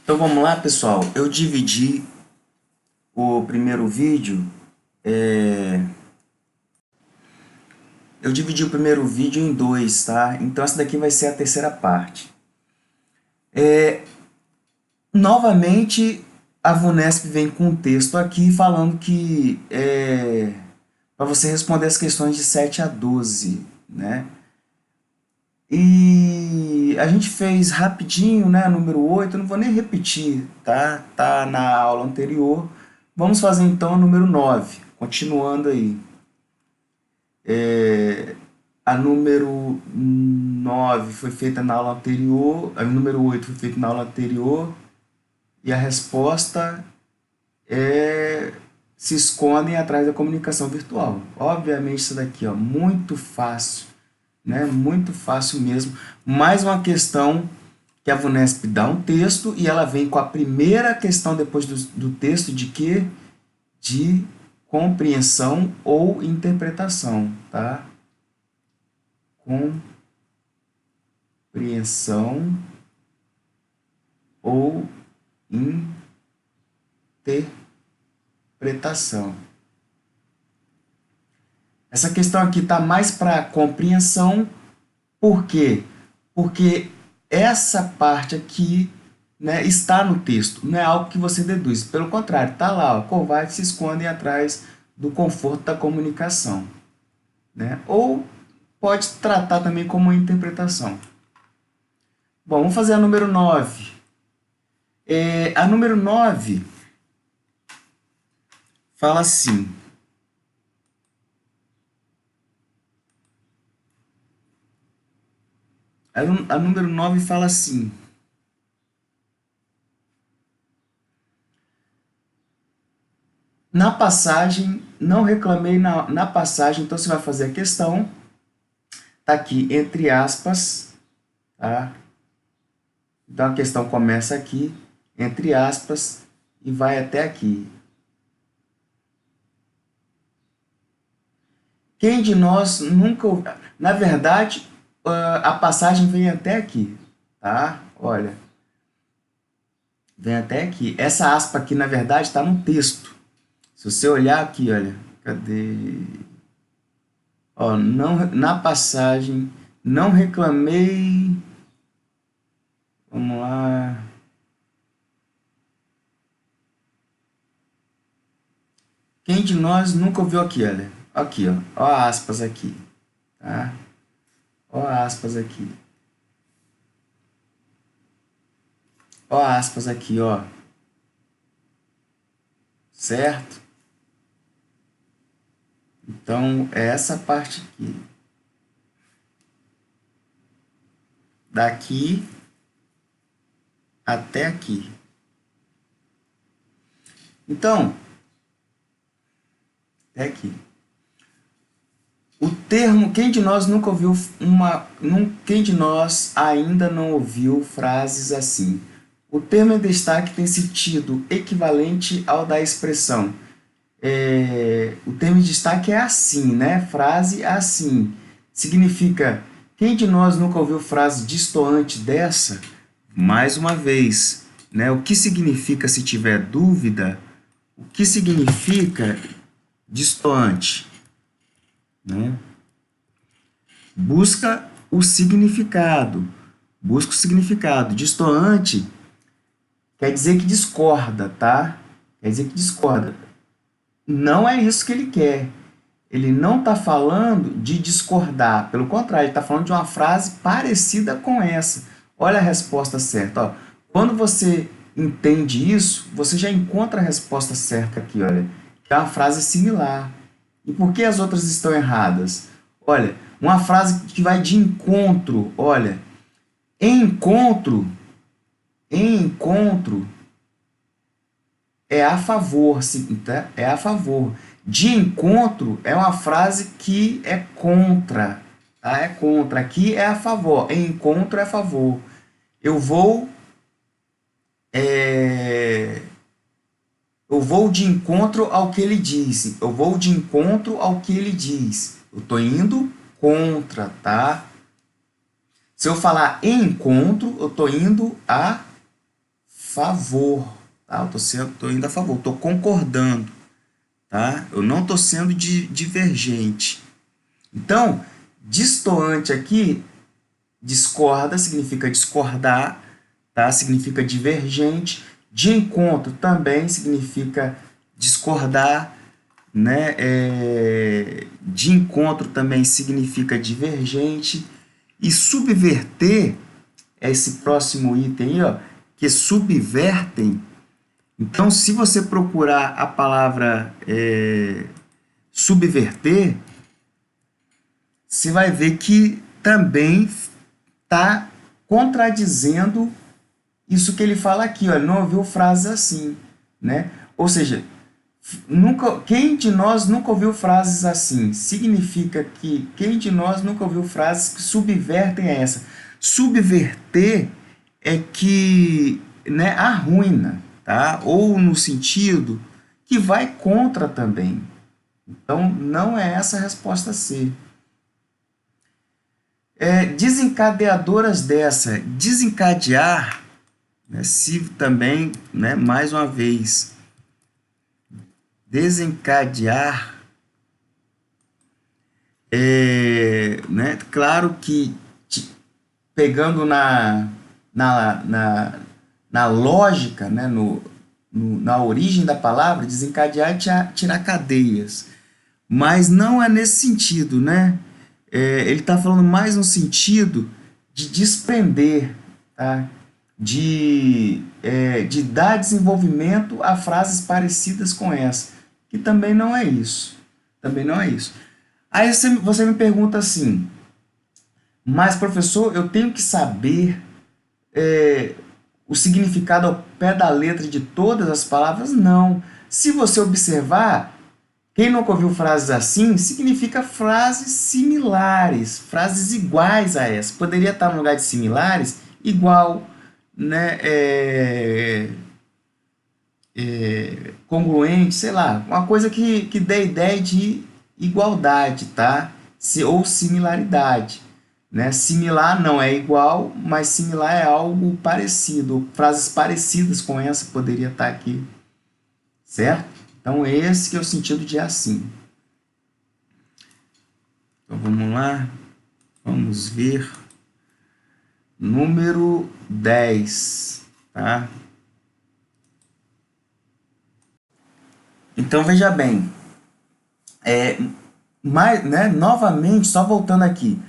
Então vamos lá, pessoal. Eu dividi o primeiro vídeo, em dois, tá? Então essa daqui vai ser a terceira parte. Novamente, a VUNESP vem com um texto aqui falando que para você responder as questões de 7 a 12, né? E a gente fez rapidinho, né, número 8. Eu não vou nem repetir, tá? Tá na aula anterior. Vamos fazer então o número 9, continuando aí. A número 9 foi feita na aula anterior, a número 8 foi feita na aula anterior, e a resposta se escondem atrás da comunicação virtual. Obviamente isso daqui, ó, muito fácil, né? Muito fácil mesmo. Mais uma questão que a VUNESP dá um texto e ela vem com a primeira questão depois do texto de quê? De compreensão ou interpretação, tá? Compreensão ou interpretação. Essa questão aqui está mais para compreensão. Por quê? Porque essa parte aqui, né, está no texto, não é algo que você deduz. Pelo contrário, está lá, ó, covardes se escondem atrás do conforto da comunicação, né? Ou pode tratar também como uma interpretação. Bom, vamos fazer a número 9. A número 9 fala assim: a número 9 fala assim: na passagem, não reclamei na passagem. Então você vai fazer a questão, tá aqui entre aspas, tá? Então a questão começa aqui, entre aspas, e vai até aqui. Quem de nós nunca ouviu? Na verdade, a passagem vem até aqui, tá? Olha, vem até aqui. Essa aspa aqui, na verdade, está no texto. Se você olhar aqui, olha, cadê? Ó, não, na passagem, não reclamei. Vamos lá. Quem de nós nunca ouviu aqui, olha? Aqui, ó. Ó aspas aqui, tá? Ó aspas aqui. Ó aspas aqui, ó. Certo? Então, é essa parte aqui. Daqui até aqui. Então, até aqui. O termo, quem de nós nunca ouviu quem de nós ainda não ouviu frases assim? O termo em destaque tem sentido equivalente ao da expressão. O termo em destaque é assim, né? Frase assim. Significa, quem de nós nunca ouviu frase destoante dessa? Mais uma vez, né? O que significa, se tiver dúvida, o que significa destoante? Né? Busca o significado. Busca o significado. Destoante quer dizer que discorda, tá? Quer dizer que discorda. Não é isso que ele quer. Ele não está falando de discordar. Pelo contrário, ele está falando de uma frase parecida com essa. Olha a resposta certa. Ó. Quando você entende isso, você já encontra a resposta certa aqui, olha. Que é uma frase similar. E por que as outras estão erradas? Olha, uma frase que vai de encontro. Olha, encontro é a favor, tá? É a favor. De encontro é uma frase que é contra, tá? É contra. Aqui é a favor. Encontro é a favor. Eu vou eu vou de encontro ao que ele disse. Eu vou de encontro ao que ele diz. Eu estou indo contra, tá? Se eu falar encontro, eu estou indo a favor, tá? Tô indo a favor, tô concordando, tá? Eu não tô sendo divergente. Então, distoante aqui, discorda significa discordar, tá? Significa divergente. De encontro também significa discordar, né? De encontro também significa divergente. E subverter é esse próximo item aí, ó, que subvertem. Então, se você procurar a palavra subverter, você vai ver que também está contradizendo isso que ele fala aqui, ó, ele não ouviu frases assim, né? Ou seja, quem de nós nunca ouviu frases assim? Significa que quem de nós nunca ouviu frases que subvertem essa? Subverter é que, né, arruína, tá? Ou no sentido que vai contra também. Então, não é essa a resposta C. Desencadeadoras dessa, desencadear, né, se também, né, mais uma vez, desencadear, né, claro que pegando na lógica, né, na origem da palavra, desencadear é tirar cadeias, mas não é nesse sentido, né? Ele está falando mais no sentido de desprender, tá? De dar desenvolvimento a frases parecidas com essa, que também não é isso. Também não é isso. Aí você me pergunta assim, mas professor, eu tenho que saber o significado ao pé da letra de todas as palavras? Não. Se você observar, quem nunca ouviu frases assim, significa frases similares, frases iguais a essa. Poderia estar no lugar de similares, igual, né, congruente, sei lá, uma coisa que dê ideia de igualdade, tá? Ou similaridade, né? Similar não é igual, mas similar é algo parecido. Frases parecidas com essa poderia estar aqui, certo? Então, esse que é o sentido de assim. Então, vamos lá. Vamos ver. Número 10, tá? Então, veja bem. Né, novamente, só voltando aqui.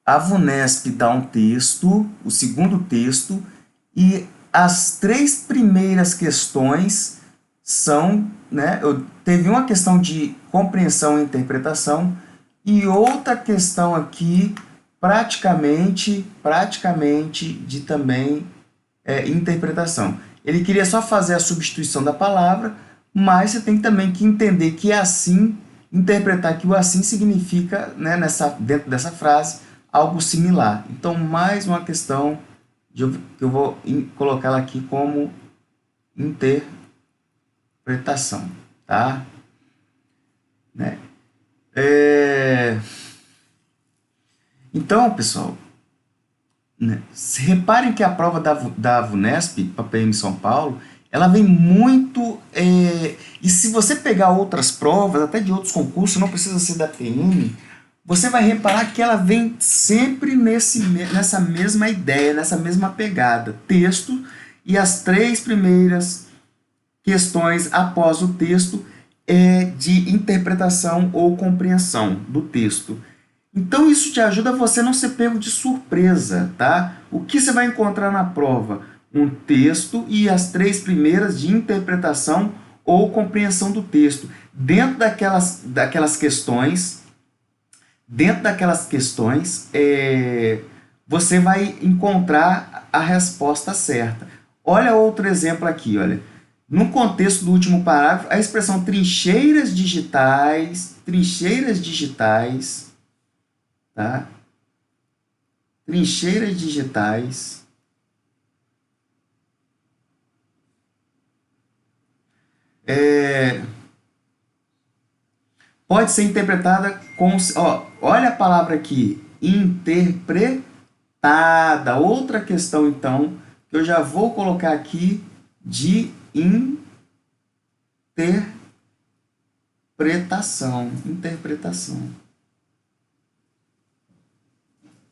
A VUNESP dá um texto, o segundo texto, e as 3 primeiras questões são, né, teve uma questão de compreensão e interpretação e outra questão aqui praticamente de também interpretação. Ele queria só fazer a substituição da palavra, mas você tem também que entender que assim, interpretar que o assim significa, né, dentro dessa frase, algo similar. Então, mais uma questão que eu vou colocar ela aqui como interpretação, tá? Né? Então, pessoal, né, reparem que a prova da VUNESP, para a PM São Paulo, ela vem muito... e se você pegar outras provas, até de outros concursos, não precisa ser da PM, você vai reparar que ela vem sempre nessa mesma ideia, nessa mesma pegada. Texto e as 3 primeiras questões após o texto é de interpretação ou compreensão do texto. Então, isso te ajuda a você não ser pego de surpresa, tá? O que você vai encontrar na prova? Um texto e as 3 primeiras de interpretação ou compreensão do texto. Dentro daquelas questões, você vai encontrar a resposta certa. Olha outro exemplo aqui, olha. No contexto do último parágrafo, a expressão trincheiras digitais, tá? Trincheiras digitais. Pode ser interpretada com... olha a palavra aqui, interpretada. Outra questão, então, que eu já vou colocar aqui de interpretação.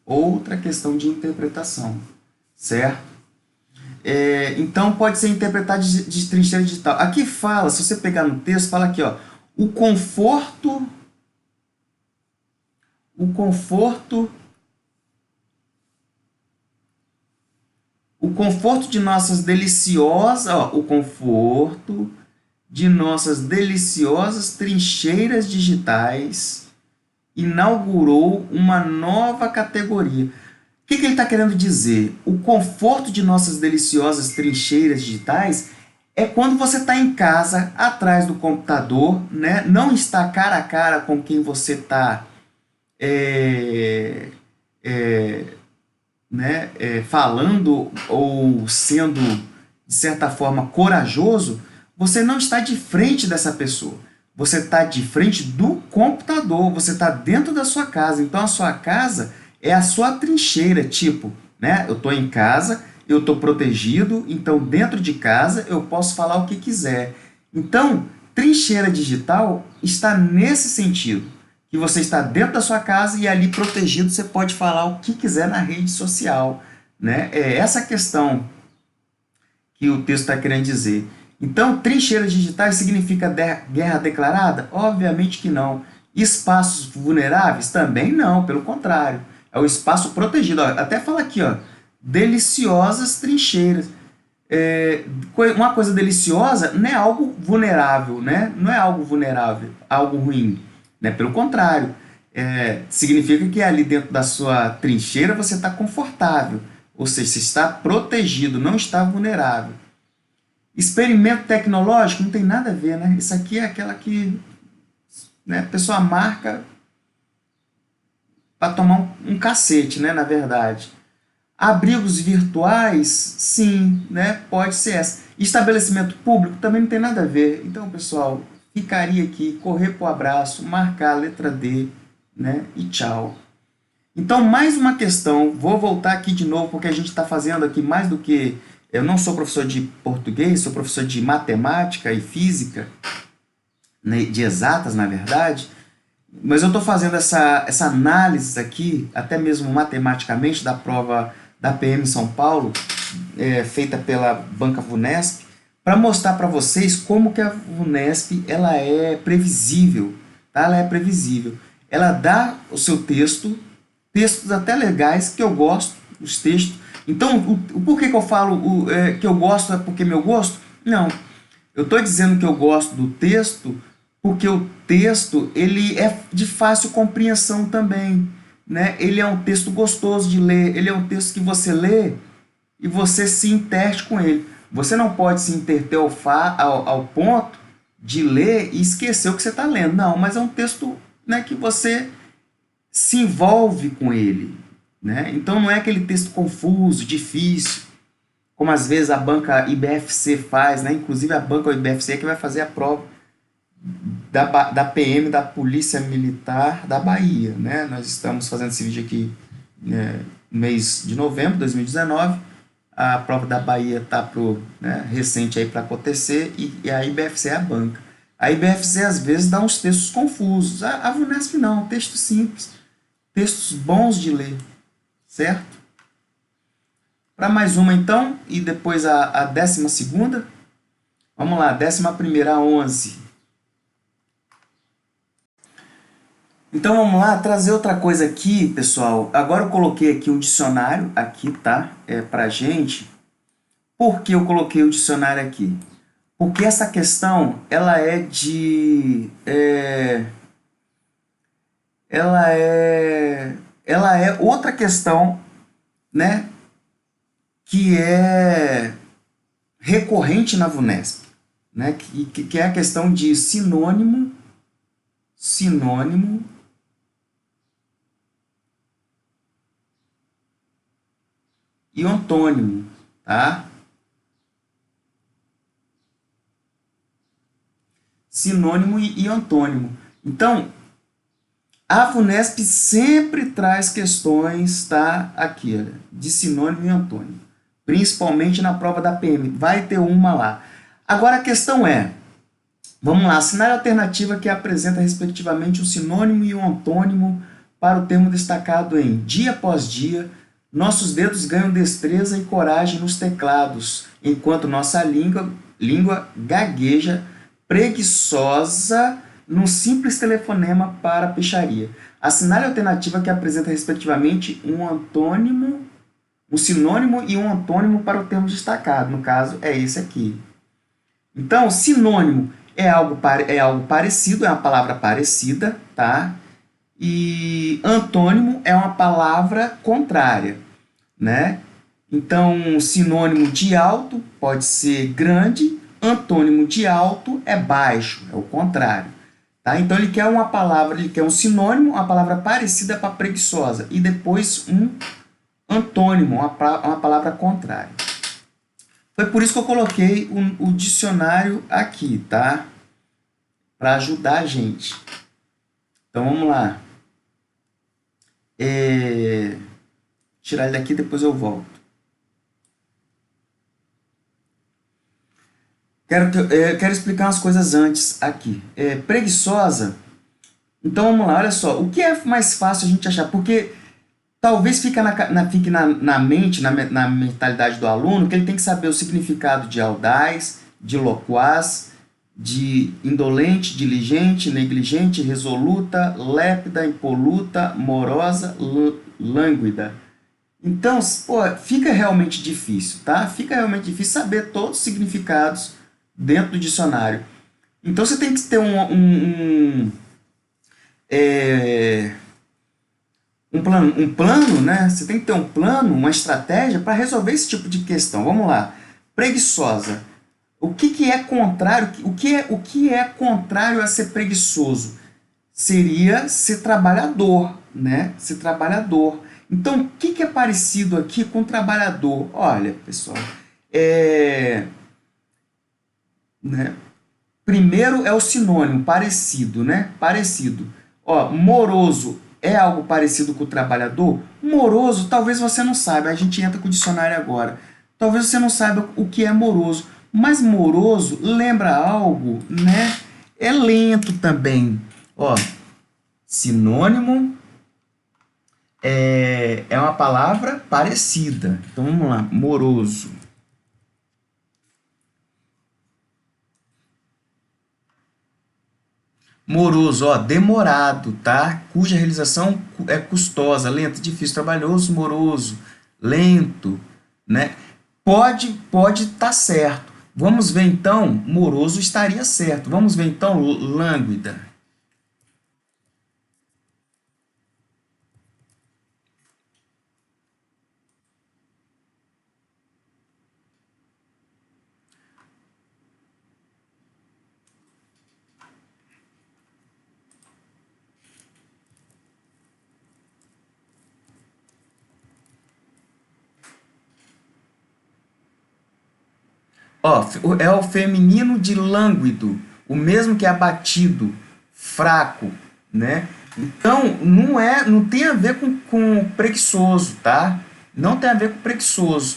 Outra questão de interpretação, certo? Então, pode ser interpretado de trincheira digital. Aqui fala, se você pegar no texto, fala aqui, ó, o conforto de nossas deliciosas, ó, o conforto de nossas deliciosas trincheiras digitais inaugurou uma nova categoria. O que ele está querendo dizer? O conforto de nossas deliciosas trincheiras digitais é quando você está em casa, atrás do computador, né? Não está cara a cara com quem você está falando ou sendo, de certa forma, corajoso. Você não está de frente dessa pessoa. Você está de frente do computador, você está dentro da sua casa. Então, a sua casa é a sua trincheira, tipo, né? Eu estou em casa, eu estou protegido, então, dentro de casa, eu posso falar o que quiser. Então, trincheira digital está nesse sentido, que você está dentro da sua casa e ali protegido, você pode falar o que quiser na rede social, né? É essa questão que o texto está querendo dizer. Então, trincheiras digitais significa guerra declarada? Obviamente que não. Espaços vulneráveis? Também não, pelo contrário. É o espaço protegido. Ó, até fala aqui, ó, deliciosas trincheiras. Uma coisa deliciosa não é algo vulnerável, né? Não é algo vulnerável, algo ruim. Né? Pelo contrário, significa que ali dentro da sua trincheira você está confortável. Ou seja, você está protegido, não está vulnerável. Experimento tecnológico não tem nada a ver, né? Isso aqui é aquela que, né, a pessoa marca para tomar um cacete, né, na verdade. Abrigos virtuais, sim, né, pode ser essa. Estabelecimento público também não tem nada a ver. Então, pessoal, ficaria aqui, correr para o abraço, marcar a letra D, né, e tchau. Então, mais uma questão, vou voltar aqui de novo, porque a gente está fazendo aqui mais do que... Eu não sou professor de português, sou professor de matemática e física, né, de exatas, na verdade, mas eu estou fazendo essa análise aqui, até mesmo matematicamente, da prova da PM São Paulo, feita pela Banca VUNESP, para mostrar para vocês como que a VUNESP ela é previsível, tá? Ela é previsível. Ela dá o seu textos até legais, que eu gosto, os textos. Então, por que eu falo que eu gosto é porque meu gosto? Não, eu estou dizendo que eu gosto do texto porque o texto ele é de fácil compreensão também, né? Ele é um texto gostoso de ler, ele é um texto que você lê e você se interte com ele. Você não pode se interter ao ponto de ler e esquecer o que você está lendo. Não, mas é um texto, né, que você se envolve com ele, né? Então não é aquele texto confuso, difícil, como às vezes a banca IBFC faz, né? Inclusive a banca IBFC é que vai fazer a prova da PM, da Polícia Militar da Bahia, né? Nós estamos fazendo esse vídeo aqui no mês de novembro de 2019, a prova da Bahia está recente aí para acontecer e a IBFC é a banca. A IBFC às vezes dá uns textos confusos, a VUNESP não, texto simples, textos bons de ler, certo? Para mais uma então, e depois a 12ª, vamos lá, 11ª a 11. Então vamos lá, trazer outra coisa aqui, pessoal. Agora eu coloquei aqui um dicionário, aqui, tá? Pra gente. Por que eu coloquei o dicionário aqui? Porque essa questão, ela é outra questão, né, que é recorrente na VUNESP, né, que é a questão de sinônimo e antônimo, tá? Sinônimo e antônimo. Então, a VUNESP sempre traz questões, tá? Aqui, olha, de sinônimo e antônimo. principalmente na prova da PM. Vai ter uma lá. Agora a questão é, vamos lá, assinale a alternativa que apresenta respectivamente um sinônimo e um antônimo para o termo destacado em dia após dia, nossos dedos ganham destreza e coragem nos teclados, enquanto nossa língua gagueja preguiçosa num simples telefonema para a peixaria. Assinale a alternativa que apresenta respectivamente um sinônimo e um antônimo para o termo destacado. No caso, é esse aqui. Então, sinônimo é algo parecido, é uma palavra parecida, tá? E antônimo é uma palavra contrária, né? Então, sinônimo de alto pode ser grande, antônimo de alto é baixo, é o contrário. Tá? Então, ele quer um sinônimo, uma palavra parecida para preguiçosa, e depois um antônimo, uma palavra contrária. Foi por isso que eu coloquei o dicionário aqui, tá? Para ajudar a gente. Então, vamos lá. Tirar ele daqui, depois eu volto. Quero explicar umas coisas antes aqui. Preguiçosa. Então, vamos lá, olha só. O que é mais fácil a gente achar? Porque talvez fique na mente, na mentalidade do aluno, que ele tem que saber o significado de audaz, de loquaz, de indolente, diligente, negligente, resoluta, lépida, impoluta, morosa, lânguida. Então, fica realmente difícil, tá? Fica realmente difícil saber todos os significados dentro do dicionário. Então, você tem que ter um plano, né? Você tem que ter um plano, uma estratégia para resolver esse tipo de questão. Vamos lá. Preguiçosa. O que é contrário? O que é contrário a ser preguiçoso? Seria ser trabalhador, né? Ser trabalhador. Então, o que é parecido aqui com trabalhador? Olha, pessoal, né? Primeiro é o sinônimo, parecido, né? Parecido. Ó, moroso é algo parecido com o trabalhador? Moroso, talvez você não saiba. A gente entra com o dicionário agora. Talvez você não saiba o que é moroso. Mas moroso lembra algo, né? É lento também. Ó, sinônimo é uma palavra parecida. Então, vamos lá. Moroso. Moroso, ó, demorado, tá? Cuja realização é custosa, lenta, difícil, trabalhoso, moroso, lento, né? Pode estar certo. Vamos ver então, moroso estaria certo. Vamos ver então, lânguida. Ó, é o feminino de lânguido, o mesmo que abatido, fraco, né? Então, não tem a ver com preguiçoso, tá? Não tem a ver com preguiçoso.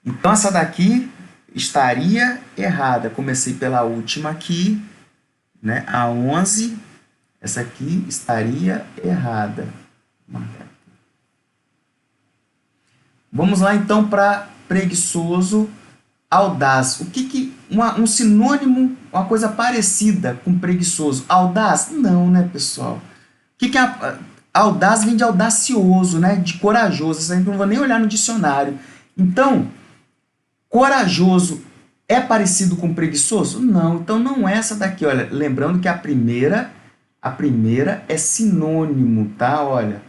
Então, essa daqui estaria errada. Comecei pela última aqui, né? A 11, essa aqui estaria errada. Vamos lá, então, para preguiçoso, audaz. Um sinônimo, uma coisa parecida com preguiçoso? Audaz? Não, né, pessoal? O que é audaz? Vem de audacioso, né? De corajoso. Isso aí não vou nem olhar no dicionário. Então, corajoso é parecido com preguiçoso? Não. Então, não é essa daqui. Olha, lembrando que a primeira é sinônimo, tá? Olha.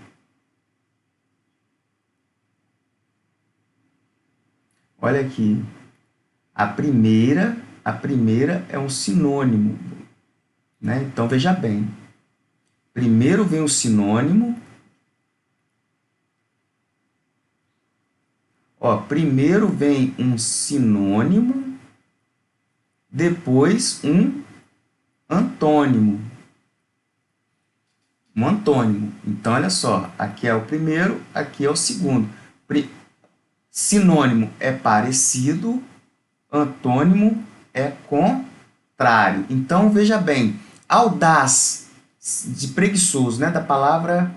Olha aqui. A primeira é um sinônimo, né? Então, veja bem. Primeiro vem o sinônimo. Ó, primeiro vem um sinônimo, depois um antônimo. Um antônimo. Então, olha só. Aqui é o primeiro, aqui é o segundo. Sinônimo é parecido, antônimo é contrário. Então, veja bem, audaz, de preguiçoso, né? Da palavra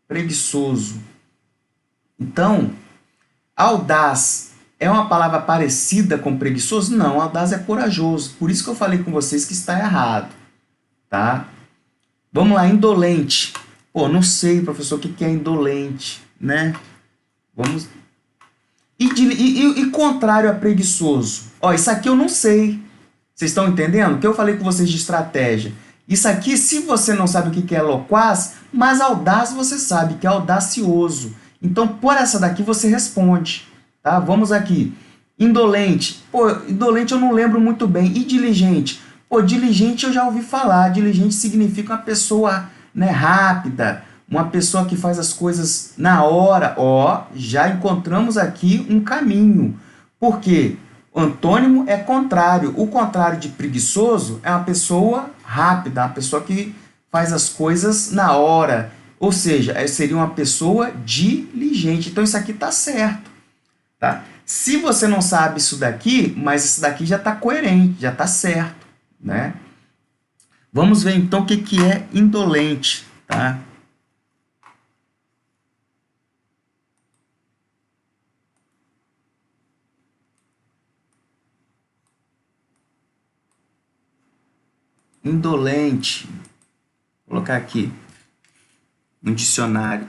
preguiçoso. Então, audaz é uma palavra parecida com preguiçoso? Não, audaz é corajoso. Por isso que eu falei com vocês que está errado, tá? Vamos lá, indolente. Pô, não sei, professor, o que é indolente, né? Vamos... E contrário a preguiçoso? Ó, isso aqui eu não sei. Vocês estão entendendo? O que eu falei com vocês de estratégia? Isso aqui, se você não sabe o que é loquaz, mas audaz você sabe, que é audacioso. Então, por essa daqui você responde. Tá? Vamos aqui. Indolente. Pô, indolente eu não lembro muito bem. E diligente? Pô, diligente eu já ouvi falar. Diligente significa uma pessoa, né, rápida, uma pessoa que faz as coisas na hora. Ó, já encontramos aqui um caminho. Por quê? O antônimo é contrário. O contrário de preguiçoso é uma pessoa rápida, uma pessoa que faz as coisas na hora. Ou seja, seria uma pessoa diligente. Então, isso aqui está certo. Tá? Se você não sabe isso daqui, mas isso daqui já está coerente, já está certo. Né? Vamos ver, então, o que é indolente. Tá? Indolente. Vou colocar aqui no dicionário.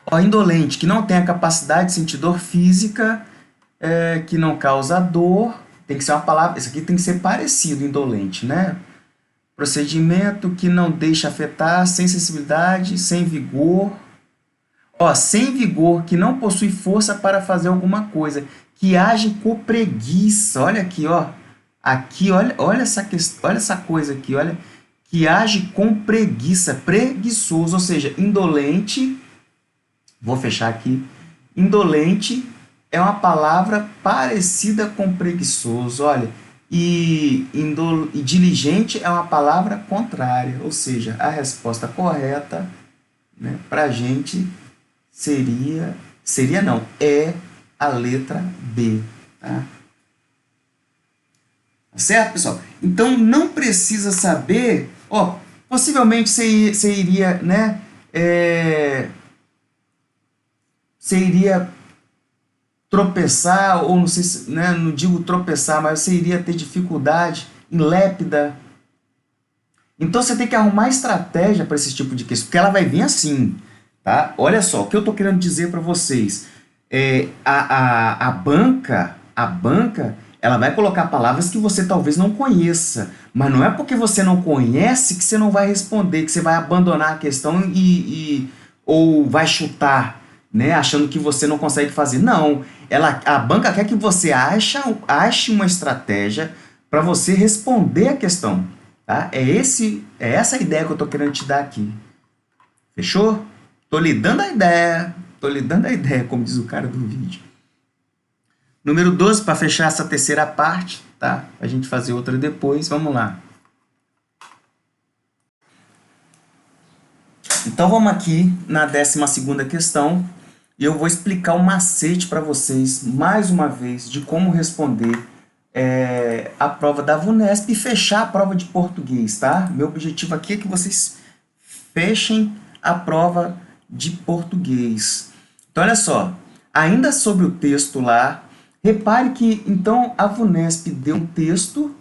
Ó, indolente, que não tem a capacidade de sentir dor física, que não causa dor. Tem que ser uma palavra, isso aqui tem que ser parecido, indolente, né? Procedimento que não deixa afetar, sem sensibilidade, sem vigor. Ó, sem vigor, que não possui força para fazer alguma coisa, que age com preguiça. Olha aqui, ó. Aqui, olha essa coisa aqui, olha. Que age com preguiça, preguiçoso, ou seja, indolente. Vou fechar aqui. Indolente é uma palavra parecida com preguiçoso, olha. E diligente é uma palavra contrária, ou seja, a resposta correta, né, para a gente seria não, é a letra B, tá? Certo, pessoal? Então, não precisa saber, ó, possivelmente você iria, né, você iria tropeçar, ou não sei se, né, não digo tropeçar, mas você iria ter dificuldade em lépida. Então você tem que arrumar estratégia para esse tipo de questão, porque ela vai vir assim, tá? Olha só, o que eu estou querendo dizer para vocês. A banca, ela vai colocar palavras que você talvez não conheça, mas não é porque você não conhece que você não vai responder, que você vai abandonar a questão ou vai chutar, né, achando que você não consegue fazer. Não, a banca quer que você ache uma estratégia para você responder a questão. Tá? É essa a ideia que eu estou querendo te dar aqui. Fechou? Tô lhe dando a ideia. Tô lhe dando a ideia, como diz o cara do vídeo. Número 12, para fechar essa terceira parte, tá? A gente fazer outra depois. Vamos lá. Então, vamos aqui na 12ª questão. E eu vou explicar o macete para vocês, mais uma vez, de como responder a prova da VUNESP e fechar a prova de português, tá? Meu objetivo aqui é que vocês fechem a prova de português. Então, olha só, ainda sobre o texto lá, repare que, então, a VUNESP deu um texto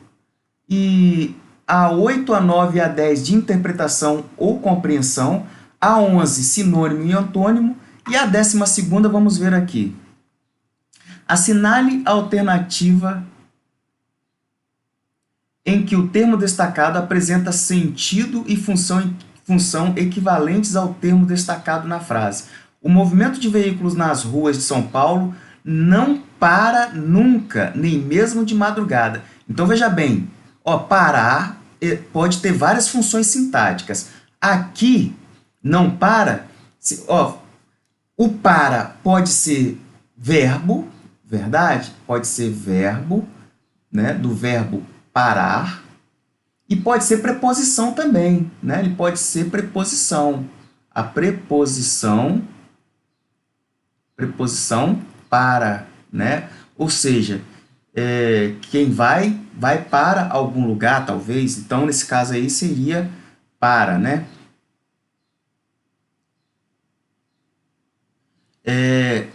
e a 8, a 9 e a 10 de interpretação ou compreensão, a 11 sinônimo e antônimo, e a 12ª vamos ver aqui. Assinale a alternativa em que o termo destacado apresenta sentido e função equivalentes ao termo destacado na frase. O movimento de veículos nas ruas de São Paulo não para nunca, nem mesmo de madrugada. Então, veja bem, ó, parar pode ter várias funções sintáticas. Aqui, não para, ó, o para pode ser verbo, verdade? Pode ser verbo, né, do verbo parar, e pode ser preposição também, né? Ele pode ser preposição. A preposição para, né? Ou seja, quem vai para algum lugar, talvez. Então, nesse caso aí, seria para, né? É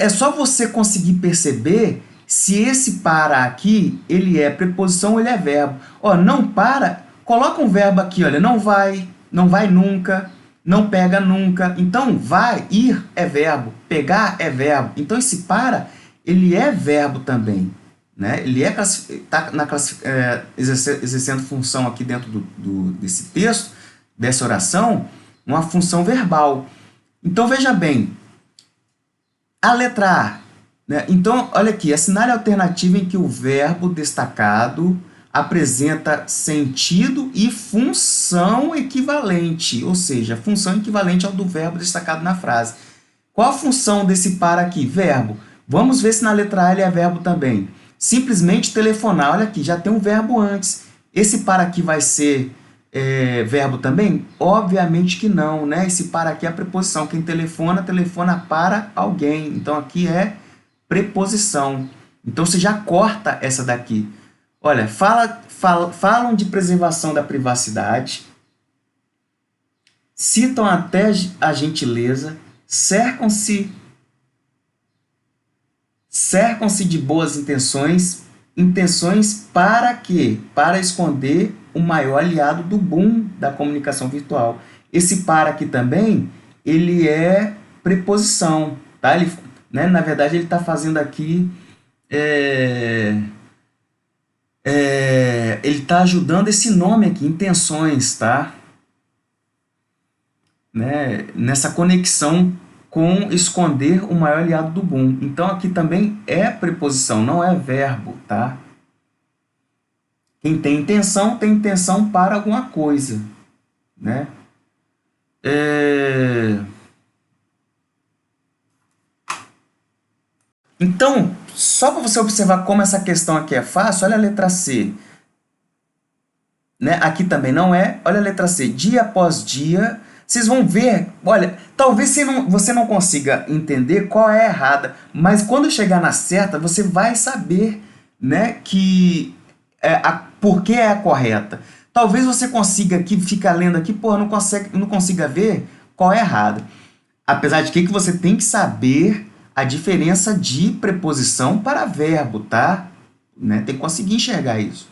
só você conseguir perceber se esse para aqui, ele é preposição ou ele é verbo. Ó, não para, coloca um verbo aqui, olha, não vai nunca, não pega nunca. Então, vai, ir é verbo, pegar é verbo. Então, esse para, ele é verbo também, né? Ele está exercendo função aqui dentro desse texto, dessa oração, uma função verbal. Então, veja bem, a letra A, né? Então, olha aqui, assinale a alternativa em que o verbo destacado apresenta sentido e função equivalente, ou seja, função equivalente ao do verbo destacado na frase. Qual a função desse para aqui? Verbo. Vamos ver se na letra A ele é verbo também. Simplesmente telefonar, olha aqui, já tem um verbo antes. Esse para aqui vai ser verbo também? Obviamente que não, né? Esse para aqui é a preposição. Quem telefona, telefona para alguém. Então, aqui é preposição. Então, você já corta essa daqui. Olha, falam de preservação da privacidade, citam até a gentileza, cercam-se de boas intenções. Intenções para quê? Para esconder o maior aliado do boom da comunicação virtual. Esse para aqui também, ele é preposição, tá? Ele, né, na verdade, ele está fazendo aqui... ele está ajudando esse nome aqui, intenções, tá? Né? Nessa conexão com esconder o maior aliado do boom. Então, aqui também é preposição, não é verbo, tá? Quem tem intenção para alguma coisa, né? Então, só para você observar como essa questão aqui é fácil, olha a letra C. Né? Aqui também não é. Olha a letra C. Dia após dia, vocês vão ver, olha, talvez você não consiga entender qual é a errada, mas quando chegar na certa, você vai saber, né, que por que é a correta. Talvez você consiga aqui, ficar lendo aqui, pô, não consiga ver qual é a errada. Apesar de que você tem que saber a diferença de preposição para verbo, tá? Né? Tem que conseguir enxergar isso.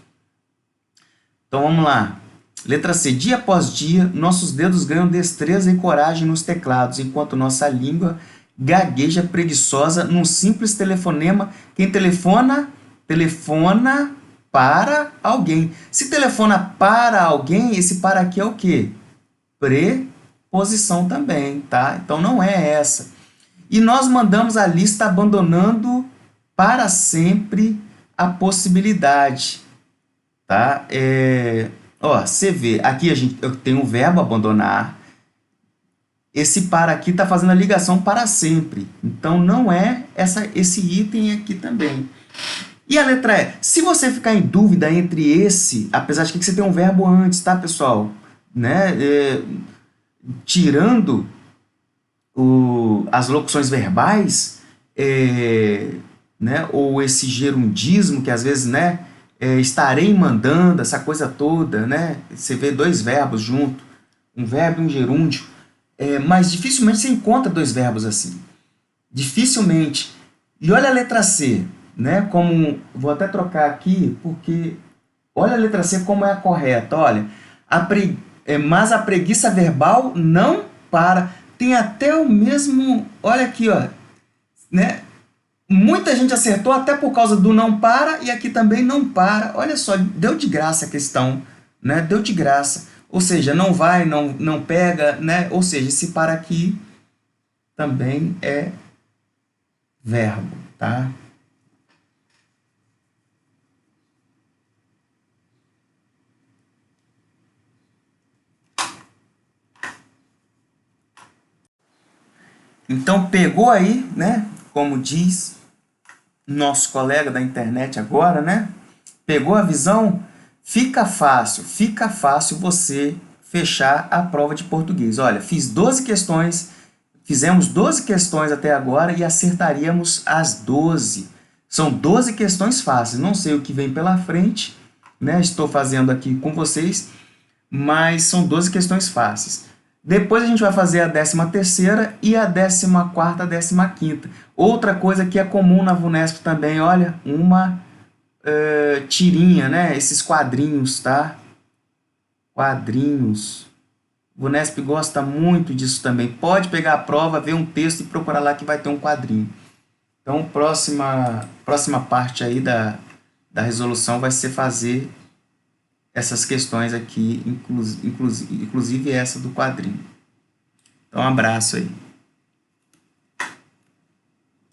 Então, vamos lá. Letra C. Dia após dia, nossos dedos ganham destreza e coragem nos teclados, enquanto nossa língua gagueja preguiçosa num simples telefonema. Quem telefona, telefona para alguém. Se telefona para alguém, esse para aqui é o quê? Preposição também, tá? Então, não é essa. E nós mandamos a lista abandonando para sempre a possibilidade, tá? Ó, você vê, aqui eu tenho o verbo abandonar. Esse para aqui está fazendo a ligação para sempre. Então, não é esse item aqui também. E a letra E? Se você ficar em dúvida entre esse, apesar de que você tem um verbo antes, tá, pessoal? Né? Tirando as locuções verbais, né? Ou esse gerundismo, que às vezes, né? Estarei mandando, essa coisa toda, né? Você vê dois verbos junto, um verbo e um gerúndio, mas dificilmente você encontra dois verbos assim. Dificilmente. E olha a letra C, né? Vou até trocar aqui, porque olha a letra C como é a correta. Olha, mas a preguiça verbal não para. Tem até o mesmo, olha aqui, ó, né? Muita gente acertou até por causa do não para, e aqui também não para. Olha só, deu de graça a questão, né? Deu de graça. Ou seja, não vai, não pega, né? Ou seja, esse para aqui também é verbo, tá? Então, pegou aí, né? Como diz nosso colega da internet agora, né? Pegou a visão? Fica fácil você fechar a prova de português. Olha, fizemos 12 questões até agora e acertaríamos as 12. São 12 questões fáceis, não sei o que vem pela frente, né? Estou fazendo aqui com vocês, mas são 12 questões fáceis. Depois a gente vai fazer a 13ª e a 14ª, a 15ª. Outra coisa que é comum na VUNESP também, olha, uma tirinha, né? Esses quadrinhos, tá? Quadrinhos. O VUNESP gosta muito disso também. Pode pegar a prova, ver um texto e procurar lá que vai ter um quadrinho. Então, próxima parte aí da resolução vai ser fazer essas questões aqui, inclusive essa do quadrinho. Então, um abraço aí.